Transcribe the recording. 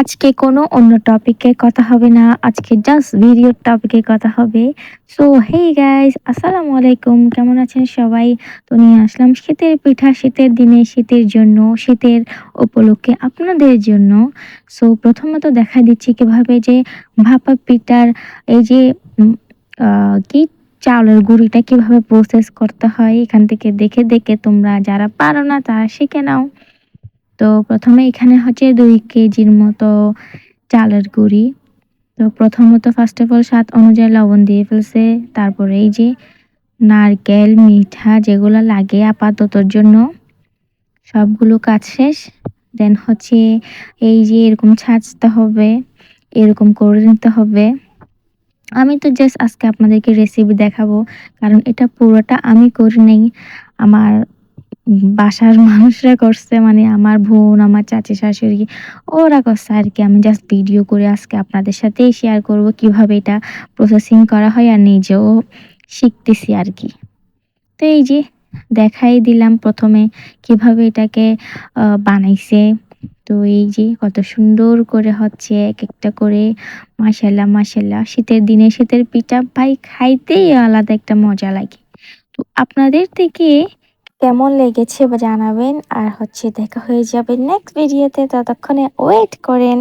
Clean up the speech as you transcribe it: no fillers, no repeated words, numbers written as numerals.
আজকে কোনো অন্য টপিকে কথা হবে না। আজকে জাস্ট ভিডিওর টপিকে কথা হবে। সো হেই গাইস, আসসালামু আলাইকুম। কেমন আছেন সবাই? তো নিয়ে আসলাম শীতের পিঠা, শীতের দিনে শীতের জন্য, শীতের উপলক্ষে আপনাদের জন্য। সো প্রথমত দেখা দিচ্ছি কিভাবে যে ভাপা পিঠার এই যে উম আ কি চাউলের গুঁড়িটা কিভাবে প্রসেস করতে হয় এখান থেকে দেখে তোমরা যারা পারো না তারা শিখে নাও। তো প্রথমে এখানে হচ্ছে ২ কেজির মতো চালের গুঁড়ি। তো প্রথমত ফার্স্ট অফ অল স্বাদ অনুযায়ী লবণ দিয়ে ফেলছে। তারপরে এই যে নারকেল, মিঠা যেগুলো লাগে আপাততর জন্য সবগুলো কাজ শেষ। দেন হচ্ছে এই যে এরকম ছাঁচতে হবে, এরকম করে নিতে হবে। আমি তো জাস্ট আজকে আপনাদেরকে রেসিপি দেখাবো। কারণ এটা পুরোটা আমি করি নাই। আমার বাসার মানুষরা করছে, মানে আমার বোন, আমার চাচী শাশুড়ি ওরা করছে আরকি। আমি জাস্ট ভিডিও করে আজকে আপনাদের সাথেই শেয়ার করব কিভাবে এটা প্রসেসিং করা হয় আর নিজেও শিখতেছি আরকি। তো এই যে দেখাই দিলাম প্রথমে কিভাবে এটাকে বানাইছে। তো এই যে কত সুন্দর করে হচ্ছে একেকটা করে মাশাআল্লাহ, মাশাআল্লাহ। শীতের দিনে শীতের পিঠা ভাই খাইতেই আলাদা একটা মজা লাগে। তো আপনাদের থেকে কেমন লেগেছে বা জানাবেন। আর হচ্ছে দেখা হয়ে যাবে নেক্সট ভিডিওতে, ততক্ষণে ওয়েট করেন।